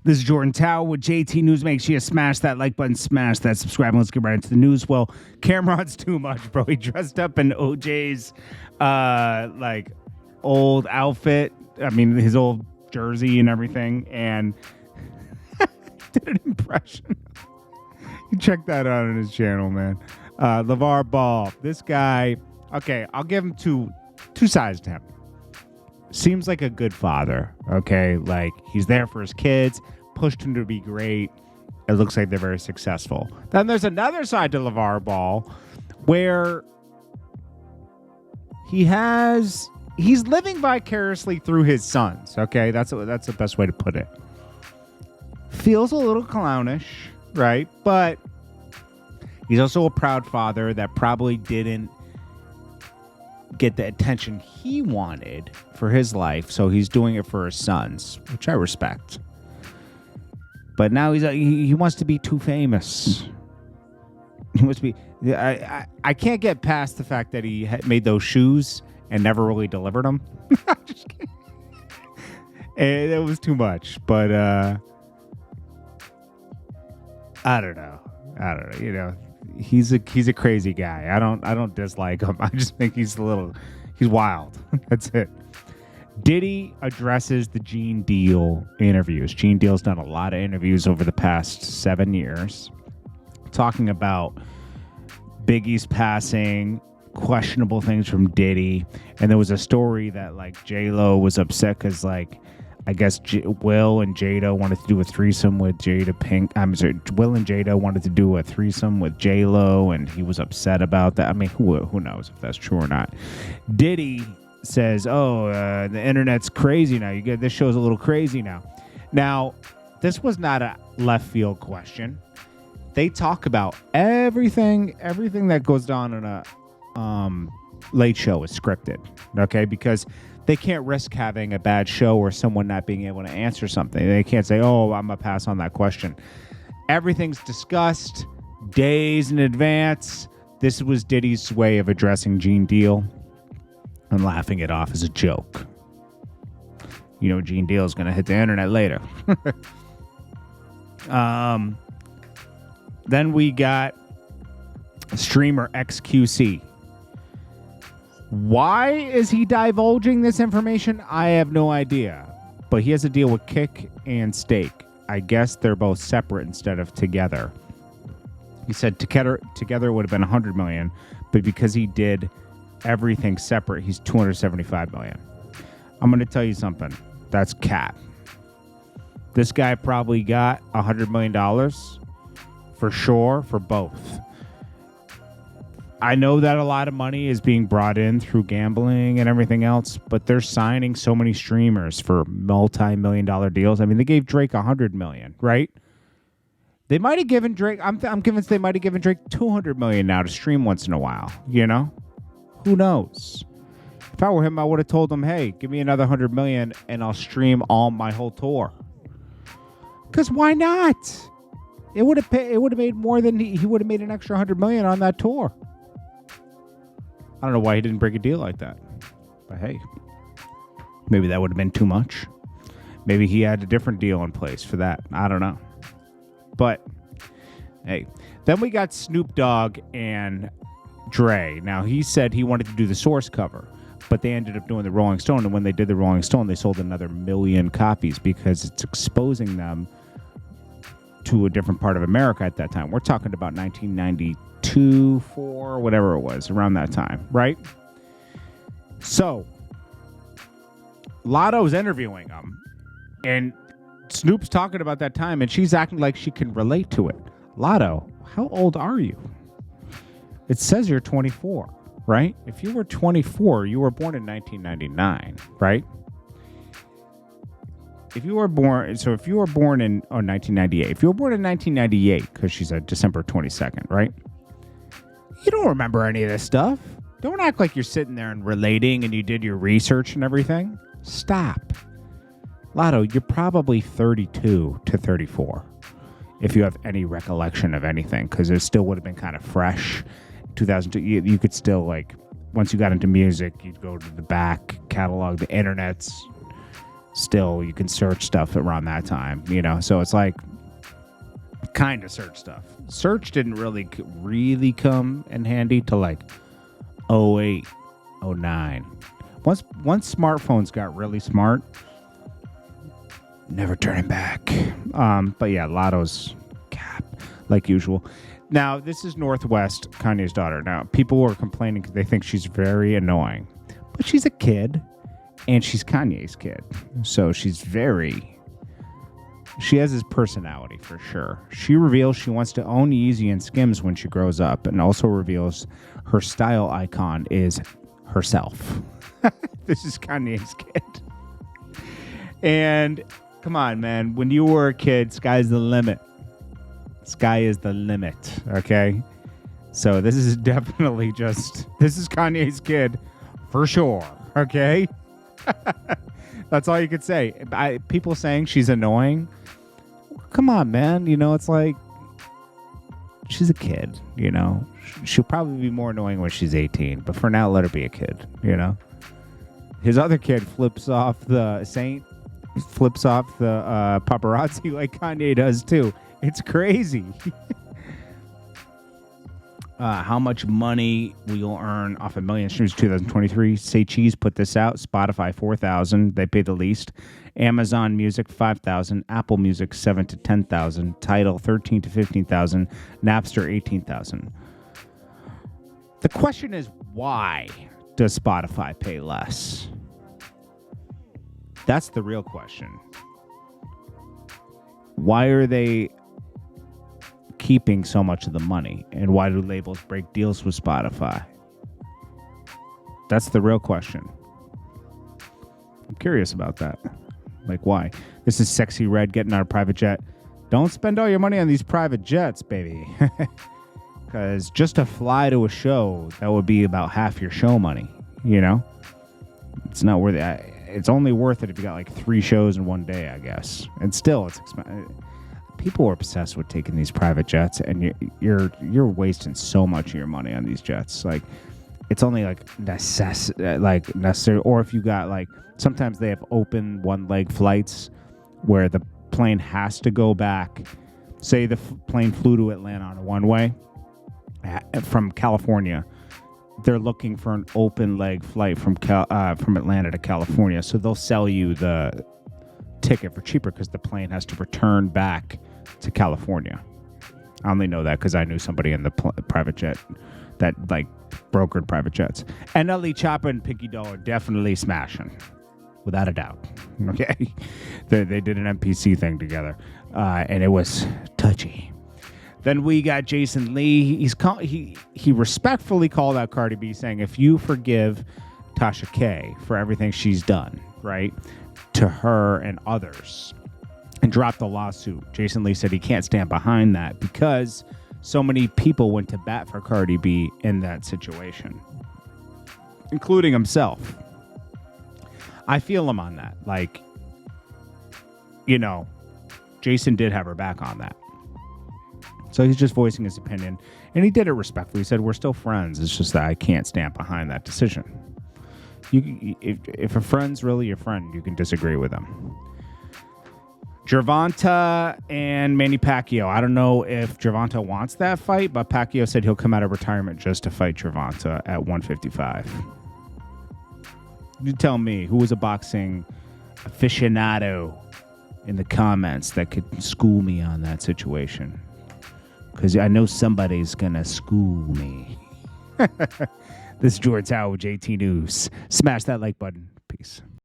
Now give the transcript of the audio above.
This is Jordan Tower with JT News. Make sure you smash that like button, smash that subscribe, and let's get right into the news. Well, Cameron's too much, bro. He dressed up in OJ's like old outfit. I mean, his old jersey and everything, and did an impression. You check that out on his channel, man. Lavar Ball. This guy, okay, I'll give him two sides to him. Seems like a good father, okay? Like, he's there for his kids, pushed him to be great. It looks like they're very successful. Then there's another side to Lavar Ball where he's living vicariously through his sons, okay? That's the best way to put it. Feels a little clownish, right? But he's also a proud father that probably didn't get the attention he wanted for his life, so he's doing it for his sons, which I respect. But now he wants to be too famous. He wants to be. I can't get past the fact that he made those shoes and never really delivered them. Just kidding. It was too much, but I don't know. You know. He's a crazy guy. I don't dislike him. I just think he's wild. That's it. Diddy addresses the Gene Deal interviews. Gene Deal's done a lot of interviews over the past 7 years, talking about Biggie's passing, questionable things from Diddy, and there was a story that like J-Lo was upset because like I guess Will and Jada wanted to do a threesome with Jada Pink. I'm sorry, Will and Jada wanted to do a threesome with J-Lo, and he was upset about that. I mean, who knows if that's true or not. Diddy says, "Oh, the internet's crazy now. This show's a little crazy now." Now, this was not a left field question. They talk about everything that goes on in a late show is scripted, okay? Because they can't risk having a bad show or someone not being able to answer something. They can't say, "Oh, I'm going to pass on that question." Everything's discussed days in advance. This was Diddy's way of addressing Gene Deal and laughing it off as a joke. You know, Gene Deal is going to hit the internet later. Then we got streamer XQC. Why is he divulging this information? I have no idea. But he has a deal with Kick and Stake. I guess they're both separate instead of together. He said together would have been $100 million, but because he did everything separate, he's $275 million. I'm going to tell you something. That's cap. This guy probably got $100 million for sure for both. I know that a lot of money is being brought in through gambling and everything else, but they're signing so many streamers for multi-million-dollar deals. I mean, they gave Drake $100 million, right? They might have given Drake. I'm convinced they might have given Drake $200 million now to stream once in a while. You know, who knows? If I were him, I would have told him, "Hey, give me another $100 million, and I'll stream all my whole tour." Because why not? It would have made more than he would have made an extra $100 million on that tour. I don't know why he didn't break a deal like that. But hey, maybe that would have been too much. Maybe he had a different deal in place for that. I don't know. But hey, then we got Snoop Dogg and Dre. Now, he said he wanted to do the Source cover, but they ended up doing the Rolling Stone. And when they did the Rolling Stone, they sold another 1 million copies because it's exposing them to a different part of America at that time. We're talking about 1992, 4, whatever it was, around that time, right? So, Latto's interviewing him, and Snoop's talking about that time, and she's acting like she can relate to it. Latto, how old are you? It says you're 24, right? If you were 24, you were born in 1999, right? If you were born in 1998, if you were born in 1998, because she's a December 22nd, right? You don't remember any of this stuff. Don't act like you're sitting there and relating and you did your research and everything. Stop. Latto, you're probably 32 to 34, if you have any recollection of anything, because it still would have been kind of fresh. 2002, you could still, like, once you got into music, you'd go to the back catalog, the internets, still you can search stuff around that time, so it's like kind of search stuff. Search didn't really come in handy till like 08, 09. Once smartphones got really smart, never turning back. But yeah, Latto's cap like usual. Now, this is Northwest, Kanyes Daughter. Now, people were complaining because they think she's very annoying. But she's a kid, and she's Kanye's kid. So she has his personality for sure. She reveals she wants to own Yeezy and Skims when she grows up, and also reveals her style icon is herself. This is Kanye's kid. And come on, man. When you were a kid, sky's the limit. Sky is the limit, okay? So this is definitely this is Kanye's kid for sure, okay? That's all you could say. People saying she's annoying. Come on, man. It's like she's a kid, She'll probably be more annoying when she's 18, but for now, let her be a kid, His other kid flips off the paparazzi like Kanye does too. It's crazy. How much money will earn off a million streams 2023? Say Cheese put this out. Spotify 4,000. They pay the least. Amazon Music 5,000. Apple Music 7 to 10,000. Tidal 13 to 15,000. Napster 18,000. The question is, why does Spotify pay less? That's the real question. Why are they keeping so much of the money, and why do labels break deals with Spotify? That's the real question. I'm curious about that. Like, why? This is Sexy Red getting our private jet. Don't spend all your money on these private jets, baby. Because just to fly to a show, that would be about half your show money, It's not worth it. It's only worth it if you got like 3 shows in one day, I guess. And still, it's expensive. People are obsessed with taking these private jets, and you're wasting so much of your money on these jets. Like, it's only necessary. Or if you got sometimes they have open one-leg flights where the plane has to go back. Say the plane flew to Atlanta on a one-way from California. They're looking for an open leg flight from Atlanta to California, so they'll sell you the ticket for cheaper because the plane has to return back to California. I only know that because I knew somebody in the private jet that brokered private jets. NLE Choppa and Pinky Dough are definitely smashing, without a doubt. Okay, they did an MPC thing together, and it was touchy. Then we got Jason Lee. He respectfully called out Cardi B, saying, if you forgive Tasha K for everything she's done, right, to her and others, and dropped the lawsuit, Jason Lee said he can't stand behind that because so many people went to bat for Cardi B in that situation, including himself. I feel him on that. Jason did have her back on that. So he's just voicing his opinion, and he did it respectfully. He said, we're still friends. It's just that I can't stand behind that decision. If a friend's really your friend, you can disagree with them. Gervonta and Manny Pacquiao. I don't know if Gervonta wants that fight, but Pacquiao said he'll come out of retirement just to fight Gervonta at 155. You tell me, who was a boxing aficionado in the comments that could school me on that situation? Because I know somebody's going to school me. This is JordanTower with JT News. Smash that like button. Peace.